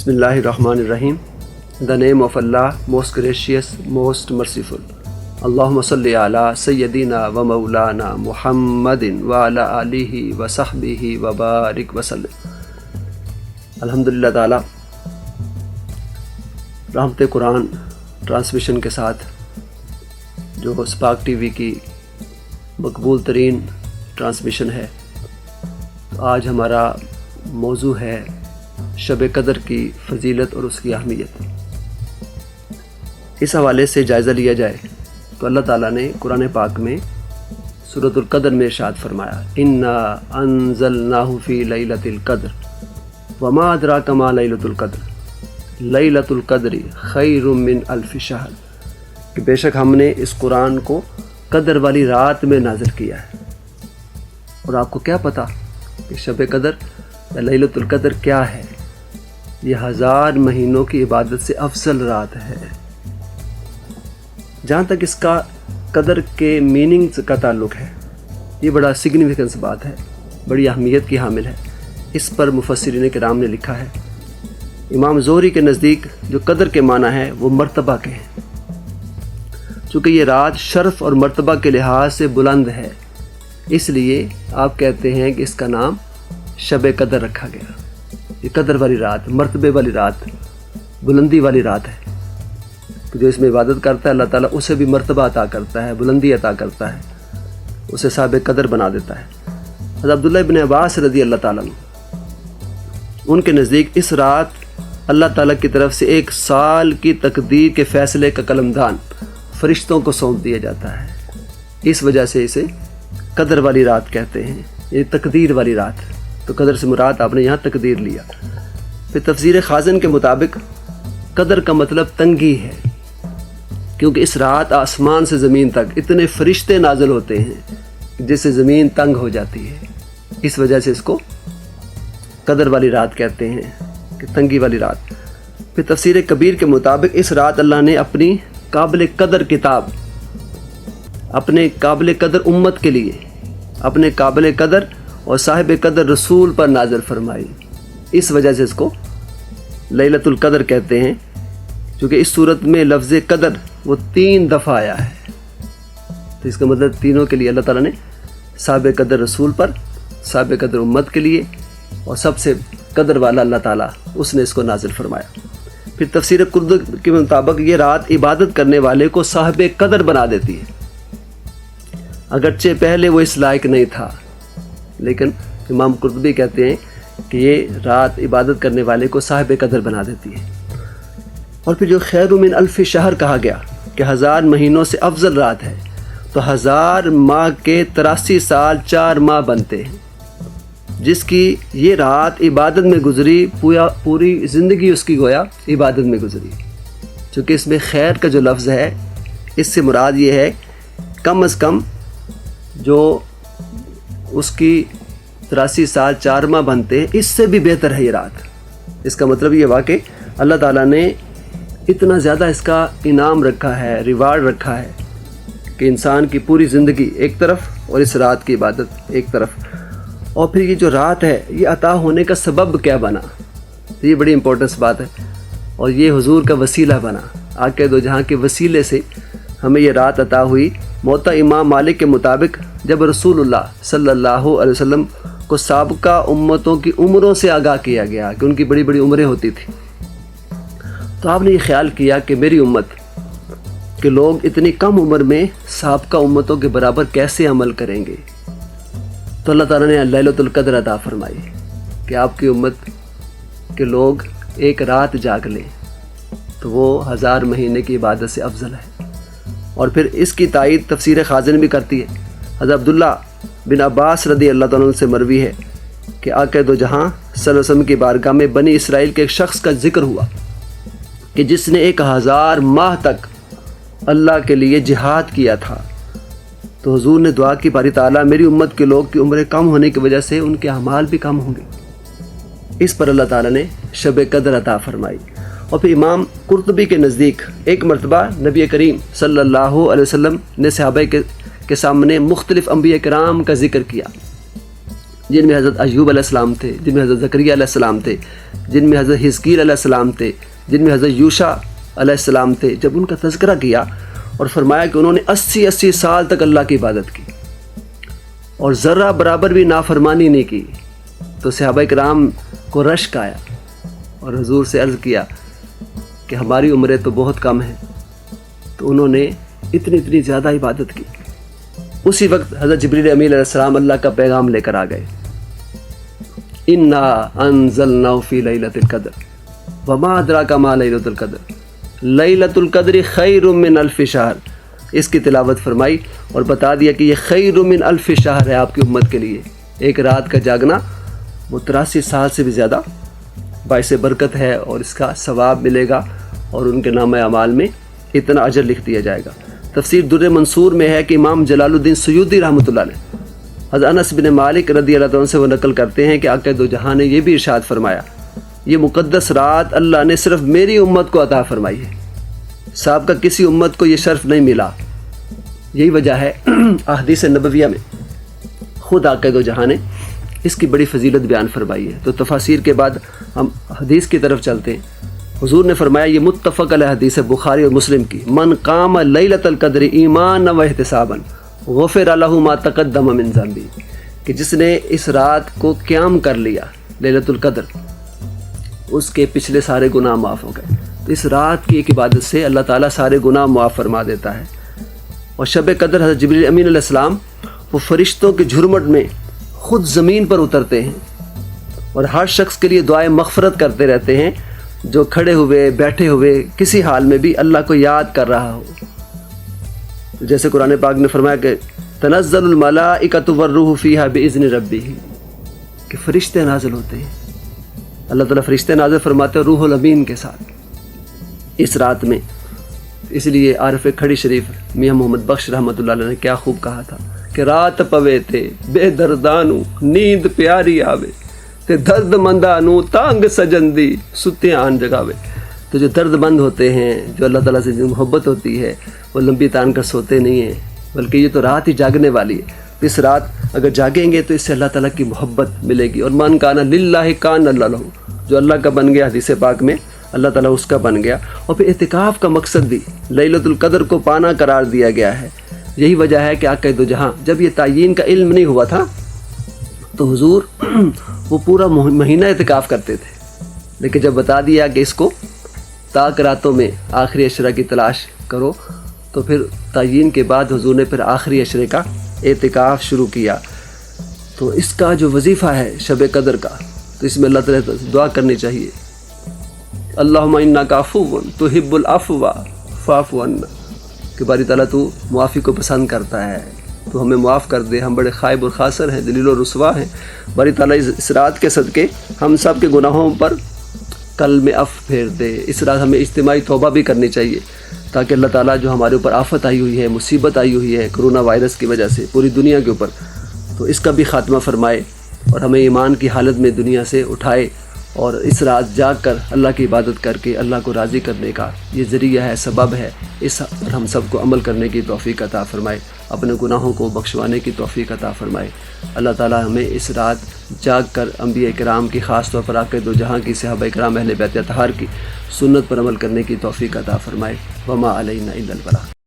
بسم اللہ الرحمن الرحیم. The name of Allah, most gracious, most merciful. اللہم صلی علی سیدنا و مولانا محمد وعلی آلہ و صحبہ و بارک وسلم. الحمدللہ تعالی رحمت قرآن ٹرانسمیشن کے ساتھ جو اسپاک ٹی وی کی مقبول ترین ٹرانسمیشن ہے، تو آج ہمارا موضوع ہے شب قدر کی فضیلت اور اس کی اہمیت. اس حوالے سے جائزہ لیا جائے تو اللہ تعالیٰ نے قرآن پاک میں سورۃ القدر میں ارشاد فرمایا، انا انزلناہ فی لیلۃ القدر وما ادراک ما لیلۃ القدر لیلۃ القدر خیر من الف شہر، کہ بے شک ہم نے اس قرآن کو قدر والی رات میں نازل کیا ہے. اور آپ کو کیا پتہ کہ شب قدر یا لیلۃ القدر کیا ہے؟ یہ 1000 مہینوں کی عبادت سے افضل رات ہے. جہاں تک اس کا قدر کے میننگ کا تعلق ہے، یہ بڑا سگنیفیکنس بات ہے، بڑی اہمیت کی حامل ہے. اس پر مفسرین کرام نے لکھا ہے. امام زہری کے نزدیک جو قدر کے معنی ہے وہ مرتبہ کے ہیں. چونکہ یہ رات شرف اور مرتبہ کے لحاظ سے بلند ہے، اس لیے آپ کہتے ہیں کہ اس کا نام شب قدر رکھا گیا. یہ قدر والی رات، مرتبے والی رات، بلندی والی رات ہے. جو اس میں عبادت کرتا ہے اللہ تعالیٰ اسے بھی مرتبہ عطا کرتا ہے، بلندی عطا کرتا ہے، اسے صاحب قدر بنا دیتا ہے. حضرت عبداللہ ابن عباس رضی اللہ تعالیٰ عنہ، ان کے نزدیک اس رات اللہ تعالیٰ کی طرف سے 1 سال کی تقدیر کے فیصلے کا قلمدان فرشتوں کو سونپ دیا جاتا ہے. اس وجہ سے اسے قدر والی رات کہتے ہیں. یہ تقدیر والی رات، تو قدر سے مراد آپ نے یہاں تقدیر لیا. پھر تفسیر خازن کے مطابق قدر کا مطلب تنگی ہے، کیونکہ اس رات آسمان سے زمین تک اتنے فرشتے نازل ہوتے ہیں جس سے زمین تنگ ہو جاتی ہے. اس وجہ سے اس کو قدر والی رات کہتے ہیں، کہ تنگی والی رات. پھر تفسیر کبیر کے مطابق اس رات اللہ نے اپنی قابل قدر کتاب اپنے قابل قدر امت کے لیے، اپنے قابل قدر اور صاحب قدر رسول پر نازل فرمائی. اس وجہ سے اس کو لیلۃ القدر کہتے ہیں، کیونکہ اس صورت میں لفظ قدر وہ 3 دفعہ آیا ہے. تو اس کا مطلب تینوں کے لیے اللہ تعالیٰ نے صاحب قدر رسول پر، صاحب قدر امت کے لیے، اور سب سے قدر والا اللہ تعالیٰ اس نے اس کو نازل فرمایا. پھر تفسیر قرطبی کے مطابق یہ رات عبادت کرنے والے کو صاحب قدر بنا دیتی ہے. اگرچہ پہلے وہ اس لائق نہیں تھا، لیکن امام قرطبی کہتے ہیں کہ یہ رات عبادت کرنے والے کو صاحب قدر بنا دیتی ہے. اور پھر جو خیر من الف شہر کہا گیا کہ 1000 مہینوں سے افضل رات ہے، تو 1000 ماہ کے 83 سال 4 ماہ بنتے ہیں. جس کی یہ رات عبادت میں گزری، پوری زندگی اس کی گویا عبادت میں گزری. چونکہ اس میں خیر کا جو لفظ ہے، اس سے مراد یہ ہے کم از کم جو اس کی 83 سال 4 ماہ بنتے ہیں، اس سے بھی بہتر ہے یہ رات. اس کا مطلب یہ ہوا کہ اللہ تعالیٰ نے اتنا زیادہ اس کا انعام رکھا ہے، ریوارڈ رکھا ہے، کہ انسان کی پوری زندگی ایک طرف اور اس رات کی عبادت ایک طرف. اور پھر یہ جو رات ہے یہ عطا ہونے کا سبب کیا بنا، تو یہ بڑی امپورٹنس بات ہے. اور یہ حضور کا وسیلہ بنا، آقا دو جہاں کے وسیلے سے ہمیں یہ رات عطا ہوئی. موطا امام مالک کے مطابق جب رسول اللہ صلی اللہ علیہ وسلم کو سابقہ امتوں کی عمروں سے آگاہ کیا گیا کہ ان کی بڑی بڑی عمریں ہوتی تھیں، تو آپ نے یہ خیال کیا کہ میری امت کے لوگ اتنی کم عمر میں سابقہ امتوں کے برابر کیسے عمل کریں گے. تو اللہ تعالیٰ نے لیلۃ القدر عطا فرمائی کہ آپ کی امت کے لوگ ایک رات جاگ لیں تو وہ 1000 مہینے کی عبادت سے افضل ہے. اور پھر اس کی تائید تفسیر خازن بھی کرتی ہے. حضرت عبداللہ بن عباس رضی اللہ تعالیٰ عنہ سے مروی ہے کہ آقا دو جہاں صلی اللہ علیہ وسلم کی بارگاہ میں بنی اسرائیل کے ایک شخص کا ذکر ہوا کہ جس نے 1000 ماہ تک اللہ کے لیے جہاد کیا تھا. تو حضور نے دعا کی، باری تعالیٰ میری امت کے لوگ کی عمریں کم ہونے کی وجہ سے ان کے اعمال بھی کم ہوں گے. اس پر اللہ تعالیٰ نے شب قدر عطا فرمائی. اور پھر امام قرطبی کے نزدیک ایک مرتبہ نبی کریم صلی اللہ علیہ وسلم نے صحابہ کے سامنے مختلف انبیاء کرام کا ذکر کیا، جن میں حضرت ایوب علیہ السلام تھے، جن میں حضرت زکریا علیہ السلام تھے، جن میں حضرت حزقیل علیہ السلام تھے، جن میں حضرت یوشع علیہ السلام تھے، جب ان کا تذکرہ کیا اور فرمایا کہ انہوں نے 80 سال تک اللہ کی عبادت کی اور ذرہ برابر بھی نافرمانی نہیں کی، تو صحابہ کرام کو رشک آیا اور حضور سے عرض کیا کہ ہماری عمریں تو بہت کم ہیں، تو انہوں نے اتنی زیادہ عبادت کی۔ اسی وقت حضرت جبریل امین علیہ السلام اللہ کا پیغام لے کر آ گئے، انا انزلناہ فی لیلۃ القدر وما ادراک ما لیلۃ القدر لیلۃ القدر خیر من الف شہر، اس کی تلاوت فرمائی اور بتا دیا کہ یہ خیر من الف شہر ہے آپ کی امت کے لیے، ایک رات کا جاگنا وہ 83 سال سے بھی زیادہ باعث برکت ہے اور اس کا ثواب ملے گا اور ان کے نامہ اعمال میں اتنا اجر لکھ دیا جائے گا۔ تفسیر در منصور میں ہے کہ امام جلال الدین سیوطی رحمۃ اللہ علیہ حضرت انس بن مالک رضی اللہ عنہ سے وہ نقل کرتے ہیں کہ آقا دو جہاں نے یہ بھی ارشاد فرمایا، یہ مقدس رات اللہ نے صرف میری امت کو عطا فرمائی ہے، صاحب کا کسی امت کو یہ شرف نہیں ملا۔ یہی وجہ ہے احادیث نبویہ میں خود آقا دو جہاں نے اس کی بڑی فضیلت بیان فرمائی ہے۔ تو تفاسیر کے بعد ہم حدیث کی طرف چلتے ہیں۔ حضور نے فرمایا، یہ متفق علیہ حدیث ہے بخاری اور مسلم کی، من قام لیلۃ القدر ایمانا و احتسابا غفر لہ ما تقدم من ذنبہ، کہ جس نے اس رات کو قیام کر لیا لیلۃ القدر، اس کے پچھلے سارے گناہ معاف ہو گئے۔ تو اس رات کی ایک عبادت سے اللہ تعالیٰ سارے گناہ معاف فرما دیتا ہے۔ اور شب قدر حضرت جبریل امین علیہ السلام وہ فرشتوں کے جھرمٹ میں خود زمین پر اترتے ہیں اور ہر شخص کے لیے دعائیں مغفرت کرتے رہتے ہیں، جو کھڑے ہوئے بیٹھے ہوئے کسی حال میں بھی اللہ کو یاد کر رہا ہو۔ جیسے قرآن پاک نے فرمایا کہ تنزل الملائکۃ والروح فیہا باذن ربہم، کہ فرشتے نازل ہوتے ہیں، اللہ تعالیٰ فرشتے نازل فرماتے ہیں روح الامین کے ساتھ اس رات میں۔ اس لیے عارف کھڑی شریف میاں محمد بخش رحمۃ اللہ علیہ نے کیا خوب کہا تھا کہ رات پوے تے بے دردانو نیند پیاری آوے تے درد مندانو تانگ سجندی ستے آن جگاوے۔ تو جو درد مند ہوتے ہیں، جو اللہ تعالیٰ سے جو محبت ہوتی ہے، وہ لمبی تان کر سوتے نہیں ہیں، بلکہ یہ تو رات ہی جاگنے والی ہے۔ تو اس رات اگر جاگیں گے تو اس سے اللہ تعالیٰ کی محبت ملے گی۔ اور من کان للہ کان اللہ لہ، جو اللہ کا بن گیا حدیث پاک میں اللہ تعالیٰ اس کا بن گیا۔ اور پھر اعتکاف کا مقصد بھی لیلۃ القدر کو پانا قرار دیا گیا ہے۔ یہی وجہ ہے کہ آقا دو جہاں جب یہ تعیین کا علم نہیں ہوا تھا تو حضور وہ پورا مہینہ اعتکاف کرتے تھے، لیکن جب بتا دیا کہ اس کو طاق راتوں میں آخری عشرہ کی تلاش کرو، تو پھر تعیین کے بعد حضور نے پھر آخری عشرے کا اعتکاف شروع کیا۔ تو اس کا جو وظیفہ ہے شب قدر کا، تو اس میں اللہ تعالیٰ سے دعا کرنی چاہیے، اللہم انک عفو تحب العفو فاعف عنا، کہ باری تعالیٰ تو معافی کو پسند کرتا ہے، تو ہمیں معاف کر دے، ہم بڑے خائب اور خاسر ہیں، ذلیل و رسوا ہیں۔ باری تعالیٰ اس رات کے صدقے ہم سب کے گناہوں پر کل میں عفو پھیر دے۔ اس رات ہمیں اجتماعی توبہ بھی کرنی چاہیے، تاکہ اللہ تعالیٰ جو ہمارے اوپر آفت آئی ہوئی ہے، مصیبت آئی ہوئی ہے کرونا وائرس کی وجہ سے پوری دنیا کے اوپر، تو اس کا بھی خاتمہ فرمائے اور ہمیں ایمان کی حالت میں دنیا سے اٹھائے، اور اس رات جاگ کر اللہ کی عبادت کر کے اللہ کو راضی کرنے کا یہ ذریعہ ہے، سبب ہے۔ اس پر ہم سب کو عمل کرنے کی توفیق عطا فرمائے، اپنے گناہوں کو بخشوانے کی توفیق عطا فرمائے۔ اللہ تعالیٰ ہمیں اس رات جاگ کر انبیاء کرام کی، خاص طور پر آقا دو جہاں کی، صحابہ کرام اہل بیت اطہار کی سنت پر عمل کرنے کی توفیق عطا فرمائے۔ وما علینا الا البلاغ۔